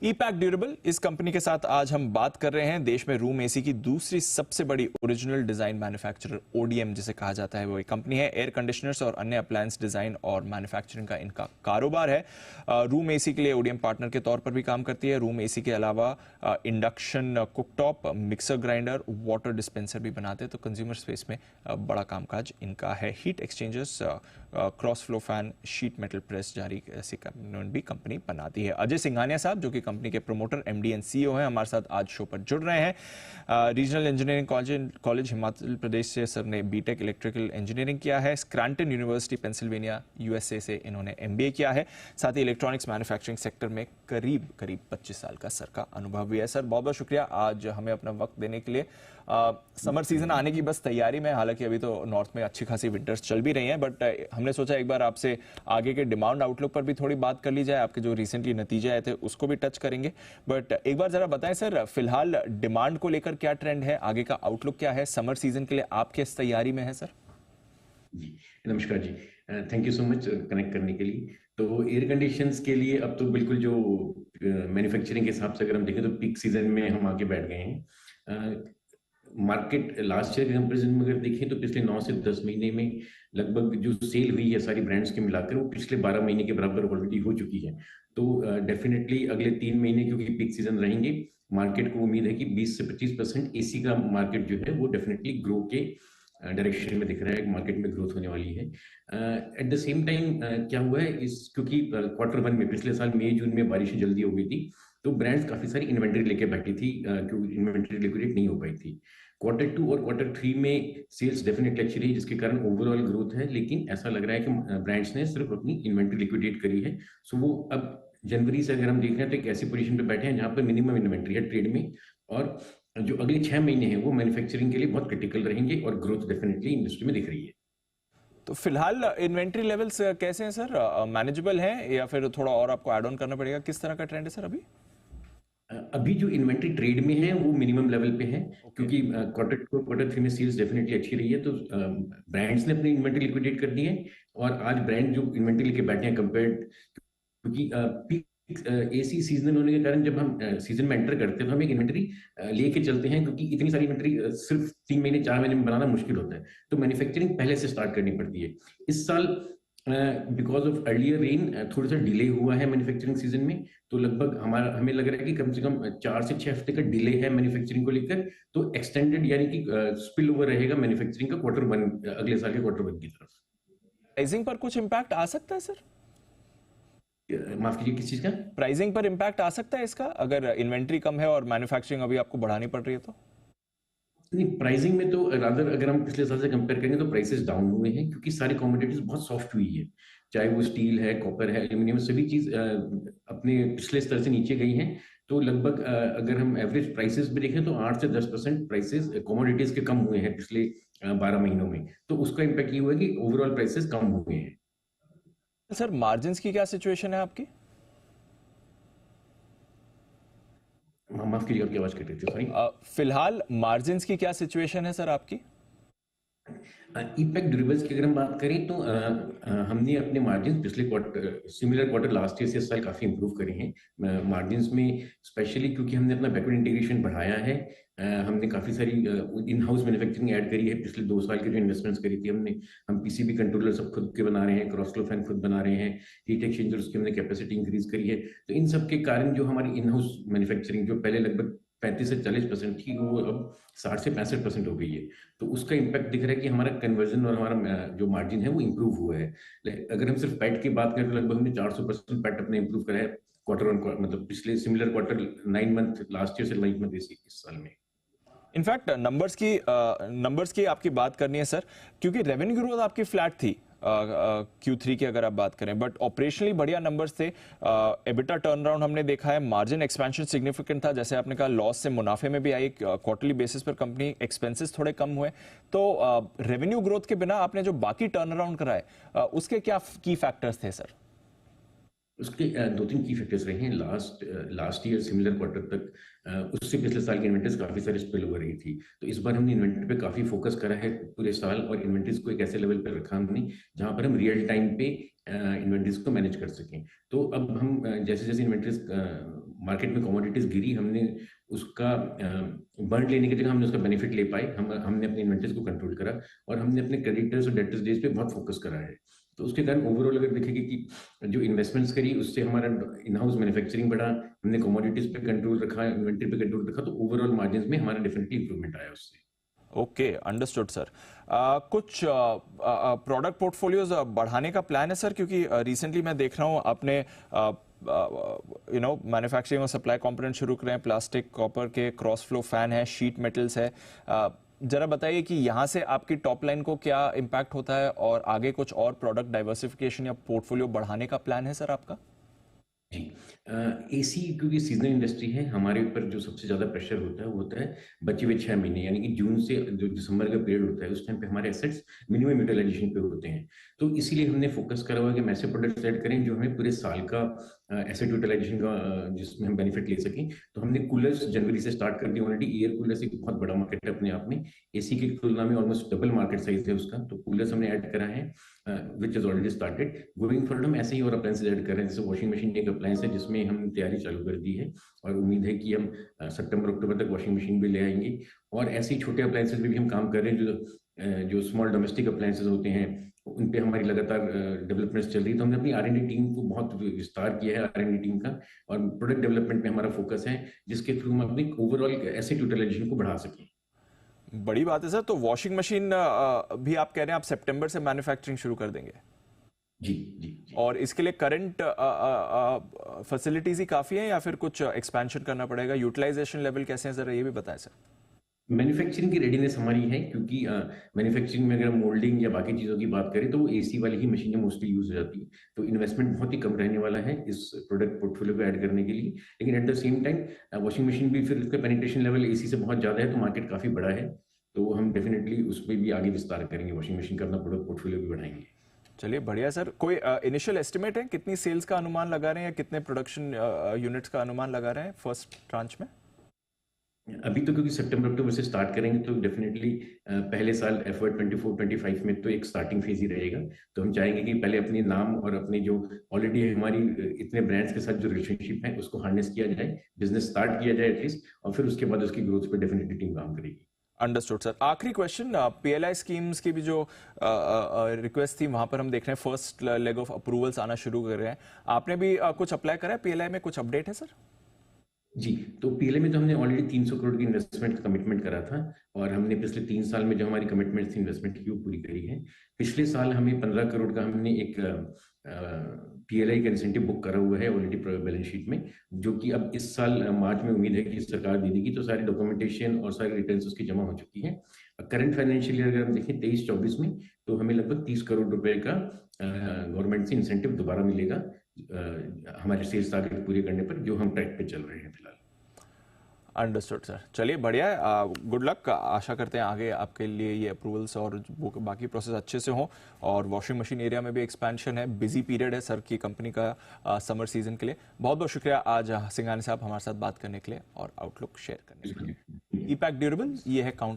ई-पैक durable इस company के साथ आज हम बात कर रहे हैं। देश में रूम एसी की दूसरी सबसे बड़ी ओरिजिनल डिजाइन मैन्युफैक्चरर ओडीएम जिसे कहा जाता है वो एक कंपनी है। एयर कंडीशनर्स और अन्य अप्लायंस डिजाइन और मैन्युफैक्चरिंग का इनका कारोबार है। रूम एसी के लिए ओडीएम पार्टनर के तौर पर भी काम करती है। रूम एसी के अलावा induction cooktop, mixer grinder, water dispenser भी बनाते हैं। तो कंज्यूमर स्पेस में बड़ा कामकाज इनका है। Heat exchangers, cross flow fan, sheet metal press जारी ऐसी भी कंपनी बनाती है। अजय सिंघानिया साहब जो कि कंपनी के प्रमोटर, एमडी एंड सीईओ हैं, हमारे साथ आज शो पर जुड़ रहे हैं। Regional engineering college Himachal Pradesh से सर ने बीटेक इलेक्ट्रिकल इंजीनियरिंग किया है। स्क्रैंटन यूनिवर्सिटी पेंसिल्वेनिया यूएसए से इन्होंने एमबीए किया है। साथ ही इलेक्ट्रॉनिक्स मैन्युफैक्चरिंग सेक्टर में करीब 25 साल का सर का अनुभव भी है। सर बहुत बहुत शुक्रिया आज हमें अपना वक्त देने के लिए। समर सीजन आने की बस तैयारी में, हालांकि अभी तो नॉर्थ में अच्छी खासी विंटर्स चल भी रही हैं, बट हमने सोचा एक बार आपसे आगे के डिमांड आउटलुक पर भी थोड़ी बात कर ली जाए। आपके जो रिसेंटली नतीजे आए थे उसको भी टच करेंगे, बट एक बार जरा बताएं सर, फिलहाल डिमांड को लेकर क्या ट्रेंड है, आगे का आउटलुक क्या है, समर सीजन के लिए आप किस तैयारी में है सर? जी नमस्कार जी। Thank you so much connect करने के लिए। तो एयर कंडीशंस के लिए अब तो बिल्कुल जो मैन्युफैक्चरिंग के हिसाब से अगर हम देखें तो पीक सीजन में हम आगे बैठ गए हैं। मार्केट लास्ट ईयर के कंपेरिजन में अगर देखें तो पिछले 9 से 10 महीने में लगभग जो सेल हुई है सारी ब्रांड्स के मिलाकर वो पिछले 12 महीने के बराबर ऑलरेडी हो चुकी है। तो डेफिनेटली अगले 3 महीने क्योंकि पीक सीजन रहेंगे, मार्केट को उम्मीद है कि 20 से 25% एसी का मार्केट जो है वो डेफिनेटली ग्रो के डायरेक्शन में दिख रहा है, मार्केट में ग्रोथ होने वाली है। एट द सेम टाइम क्या हुआ है इस क्योंकि क्वार्टर वन में पिछले साल मई जून में बारिशें जल्दी हो गई थी, तो ब्रांड्स काफी सारी इन्वेंट्री लेके बैठी थी क्योंकि इन्वेंट्री लिक्विडेट नहीं हो पाई थी। क्वार्टर टू और क्वार्टर थ्री में सेल्स डेफिनेटली अच्छी रही जिसके कारण ओवरऑल ग्रोथ है, लेकिन ऐसा लग रहा है कि ब्रांड्स ने सिर्फ अपनी इन्वेंट्री लिक्विडेट करी है। सो वो अब जनवरी से अगर हम देख रहे हैं तो एक ऐसी पोजीशन पे बैठे हैं जहां पर मिनिमम इन्वेंट्री है ट्रेड में, और जो अगले 6 महीने हैं वो मैन्युफैक्चरिंग के लिए बहुत क्रिटिकल रहेंगे और ग्रोथ डेफिनेटली इंडस्ट्री में दिख रही है। तो फिलहाल इन्वेंट्री लेवल्स कैसे हैं सर, मैनेजेबल हैं या फिर थोड़ा और आपको ऐड ऑन करना पड़ेगा? किस तरह का ट्रेंड है सर अभी? अभी जो इन्वेंट्री ट्रेड में है वो मिनिमम लेवल पे है, क्योंकि Okay. Quarter two quarter three में सेल्स डेफिनेटली अच्छी रही है, तो ब्रांड्स ने अपनी इन्वेंट्री लिक्विडेट कर दी है। और आज ब्रांड जो इन्वेंट्री लेके बैठे हैं कंपेयर्ड, क्योंकि पीक एसी सीजनल होने के कारण जब हम सीजन में एंटर करते हैं तो हम एक इन्वेंट्री लेके चलते हैं, क्योंकि इतनी सारी इन्वेंट्री सिर्फ 3 महीने 4 महीने में बनाना मुश्किल होता है, तो मैन्युफैक्चरिंग पहले से स्टार्ट करनी पड़ती है। इस साल बिकॉज ऑफ अर्लियर रेन थोड़ा सा डिले हुआ है मैन्युफैक्चरिंग सीजन में, तो लगभग हमें लग रहा है कि कम से कम 4 से 6 हफ्ते का डिले है मैन्युफैक्चरिंग को लेकर, तो एक्सटेंडेड यानी कि स्पिल ओवर रहेगा मैन्युफैक्चरिंग का क्वार्टर वन, अगले साल के क्वार्टर वन की तरफ। प्राइसिंग पर कुछ इम्पैक्ट आ सकता है सर? माफ कीजिए, किस चीज का? प्राइसिंग पर इम्पैक्ट आ सकता है इसका, अगर इन्वेंट्री कम है और मैन्युफैक्चरिंग अभी आपको बढ़ानी पड़ रही है तो? नहीं, प्राइसिंग में तो रादर अगर हम पिछले साल से कंपेयर करेंगे तो प्राइसेस डाउन हुए हैं, क्योंकि सारी कमोडिटीज बहुत सॉफ्ट हुई है, चाहे वो स्टील है, कॉपर है, एल्यूमिनियम, सभी चीज अपने पिछले स्तर से नीचे गई हैं। तो लगभग अगर हम एवरेज प्राइसेस भी देखें तो 8 से 10% प्राइसेस कमोडिटीज के कम हुए हैं पिछले 12 महीनों में, तो उसका इम्पैक्ट ये हुआ है कि ओवरऑल प्राइसेस कम हुए हैं। सर मार्जिन्स की क्या सिचुएशन है आपकी? माफ कीजिए, आपकी आवाज कट रही थी, सॉरी। फिलहाल मार्जिन्स की क्या सिचुएशन है सर आपकी? ईपैक ड्यूरेबल्स की अगर हम बात करें तो हमने अपने मार्जिन पिछले quarter similar quarter last year से इस साल काफी इंप्रूव करे हैं मार्जिन में, स्पेशली क्योंकि हमने अपना बैकवर्ड इंटीग्रेशन बढ़ाया है। हमने काफी सारी इन हाउस मैन्युफैक्चरिंग ऐड करी है पिछले 2 साल की जो इन्वेस्टमेंट्स करी थी हमने। हम पीसीबी कंट्रोलर सब खुद के बना रहे हैं, क्रॉस फ्लो फैन खुद बना रहे हैं, हीट एक्सचेंजर्स की हमने कैपेसिटी इंक्रीज करी है। तो इन सब के कारण जो हमारी इन हाउस मैन्युफैक्चरिंग जो पहले लगभग 35 से 40% थी वो अब 60 से 65% हो गई है, तो उसका इम्पैक्ट दिख रहा है कि हमारा कन्वर्जन और हमारा जो मार्जिन है वो इम्प्रूव हुआ है। अगर हम सिर्फ पैट की बात करें तो लगभग हमने 400% पैट अपने इम्प्रूव करा है क्वार्टर वन, मतलब पिछले similar quarter 9 month last year से 9 मंथ इस साल में। इनफैक्ट नंबर्स की आपकी बात करनी है सर, क्योंकि रेवेन्यू ग्रोथ आपकी फ्लैट थी Q3 की अगर आप बात करें, बट ऑपरेशनली बढ़िया नंबर्स थे। एबिटा टर्न अराउंड हमने देखा है, मार्जिन एक्सपेंशन सिग्निफिकेंट था, जैसे आपने कहा लॉस से मुनाफे में भी आई, क्वार्टरली बेसिस पर कंपनी एक्सपेंसेस थोड़े कम हुए। तो रेवेन्यू ग्रोथ के बिना आपने जो बाकी टर्न अराउंड कराए उसके क्या की फैक्टर्स थे सर? उसके 2-3 की फैक्टर्स रहे हैं। लास्ट ईयर सिमिलर क्वार्टर तक उससे पिछले साल की इन्वेंट्रीज काफी सारी स्पिल ओवर रही थी, तो इस बार हमने इन्वेंट्री पे काफी फोकस करा है पूरे साल, और इन्वेंट्रीज को एक ऐसे लेवल पर रखा हमने जहां पर हम रियल टाइम पे इन्वेंट्रीज को मैनेज कर सकें। तो अब हम जैसे जैसे इन्वेंट्रीज मार्केट में कमोडिटीज गिरी, हमने उसका बर्न लेने की जगह हमने उसका बेनिफिट ले पाए। हमने अपने इन्वेंटरीज को कंट्रोल करा और हमने अपने क्रेडिटर्स और डेटर्स डेज पे बहुत फोकस करा है। तो उसके कारण ओवरऑल अगर देखेंगे कि जो इन्वेस्टमेंट्स करी उससे हमारा इन हाउस मैन्युफैक्चरिंग बढ़ा, हमने कमोडिटीज पे कंट्रोल रखा, इन्वेंटरी पे कंट्रोल रखा, तो ओवरऑल मार्जिन में हमारा डेफिनेटली इंप्रूवमेंट आया उससे। Okay, understood sir. कुछ प्रोडक्ट पोर्टफोलियोज बढ़ाने का प्लान है सर, क्योंकि रिसेंटली मैं देख रहा हूँ आपने मैन्युफैक्चरिंग और सप्लाई कंपोनेंट शुरू करे हैं, प्लास्टिक, कॉपर के, क्रॉस फ्लो फैन है, शीट मेटल्स है। जरा बताइए कि यहाँ से आपकी टॉप लाइन को क्या इम्पैक्ट होता है और आगे कुछ और प्रोडक्ट डाइवर्सिफिकेशन या पोर्टफोलियो बढ़ाने का प्लान है सर आपका? जी। एसी क्योंकि सीजनल इंडस्ट्री है, हमारे ऊपर जो सबसे ज़्यादा प्रेशर होता है वो होता है बचे हुए 6 महीने, यानी कि जून से जो दिसंबर का पीरियड होता है उस टाइम पे हमारे एसेट्स मिनिमम यूटिलाइजेशन पे होते हैं। तो इसीलिए हमने फोकस करा हुआ है कि हम ऐसे प्रोडक्ट्स ऐड करें जो हमें पूरे साल का एसेट यूटिलाइजेशन का जिसमें हम बेनिफिट ले सकें। तो हमने कूलर्स जनवरी से स्टार्ट कर दिए ऑलरेडी। एयर कूलर्स एक बहुत बड़ा मार्केट है अपने आप में, एसी की तुलना में ऑलमोस्ट डबल मार्केट साइज है उसका। तो कूलर्स हमने ऐड करा है which is already started. Going forward हम ऐसे ही और अप्लायंसेज ऐड कर रहे हैं, जैसे वॉशिंग मशीन एक अप्लायंस है जिसमें हम तैयारी चालू कर दी है और उम्मीद है कि हम सितंबर अक्टूबर तक वॉशिंग मशीन भी ले आएंगे। और ऐसे ही छोटे अप्लायंसेज में भी हम काम कर रहे हैं, जो स्मॉल डोमेस्टिक अप्लायंसेज होते हैं उन पे हमारी लगातार डेवलपमेंट्स चल रही है। तो हमने अपनी R&D टीम को बहुत विस्तार किया है, R&D टीम का, और प्रोडक्ट डेवलपमेंट में हमारा फोकस है जिसके थ्रू हम अपनी ओवरऑल एसेट यूटिलाइजेशन को बढ़ा सकें। बड़ी बात है सर। तो वॉशिंग मशीन भी आप कह रहे हैं आप सितंबर से मैन्युफैक्चरिंग शुरू कर देंगे? जी जी जी। और इसके लिए करंट फैसिलिटीज ही काफी है या फिर कुछ एक्सपेंशन करना पड़ेगा? यूटिलाइजेशन लेवल कैसे हैं जरा ये भी बताएं सर। मैन्युफैक्चरिंग की रेडीनेस हमारी है, क्योंकि मैन्युफैक्चरिंग में अगर हम मोल्डिंग या बाकी चीज़ों की बात करें तो वो एसी वाली ही मशीनें मोस्टली यूज हो जाती है। तो इन्वेस्टमेंट बहुत ही कम रहने वाला है इस प्रोडक्ट पोर्टफोलियो को ऐड करने के लिए। लेकिन at the same time washing machine भी फिर उसका पेनिट्रेशन लेवल एसी से बहुत ज़्यादा है, तो मार्केट काफ़ी बड़ा है। तो हम डेफिनेटली उसमें भी आगे विस्तार करेंगे, वॉशिंग मशीन का अपना प्रोडक्ट पोर्टफोलियो भी बढ़ाएंगे। चलिए बढ़िया सर। कोई इनिशियल एस्टिमेट है कितनी सेल्स का अनुमान लगा रहे हैं या कितने प्रोडक्शन यूनिट्स का अनुमान लगा रहे हैं फर्स्ट ट्रांच में? अभी तो क्योंकि सितंबर अक्टूबर से स्टार्ट करेंगे तो डेफिनेटली पहले साल FY 24-25 में तो एक स्टार्टिंग फेज ही रहेगा। तो हम चाहेंगे कि पहले अपने नाम और अपने जो ऑलरेडी हमारी इतने ब्रांड्स के साथ जो रिलेशनशिप है उसको हार्नेस किया जाए, बिजनेस स्टार्ट किया जाए एटलीस्ट, और फिर उसके बाद उसकी ग्रोथ पे डेफिनेटली टीम काम करेगी। Understood sir. आखिरी क्वेश्चन, PLI स्कीम्स की भी जो रिक्वेस्ट थी वहां पर हम देख रहे हैं फर्स्ट लेग ऑफ अप्रूवल्स आना शुरू कर रहे हैं। आपने भी कुछ अप्लाई करा है PLI में? कुछ अपडेट है सर? जी, तो पीएलए में तो हमने ऑलरेडी 300 करोड़ की इन्वेस्टमेंट का कमिटमेंट करा था और हमने पिछले 3 साल में जो हमारी कमिटमेंट थी इन्वेस्टमेंट की वो पूरी करी है। पिछले साल हमें 15 करोड़ का हमने एक पीएलआई का इंसेंटिव बुक करा हुआ है ऑलरेडी बैलेंस शीट में, जो कि अब इस साल मार्च में उम्मीद है कि सरकार दे देगी। तो सारी डॉक्यूमेंटेशन और सारी रिटर्न्स उसकी जमा हो चुकी है। करंट फाइनेंशियल ईयर अगर हम देखें 23-24 में, तो हमें लगभग 30 करोड़ रुपए का गवर्नमेंट से इंसेंटिव दोबारा मिलेगा हमारे सेल्स टारगेट पूरे करने पर, जो हम ट्रैक पे चल रहे हैं फिलहाल। Understood sir. चलिए बढ़िया है, गुड लक। आशा करते हैं आगे आपके लिए ये अप्रूवल्स और वो बाकी प्रोसेस अच्छे से हों। और वॉशिंग मशीन एरिया में भी एक्सपेंशन है, बिजी पीरियड है सर की कंपनी का समर सीजन के लिए। बहुत बहुत शुक्रिया आज सिंघानी साहब हमारे साथ बात करने के लिए और आउटलुक शेयर करने के लिए। ईपैक ड्यूरेबल, ये है काउंटर।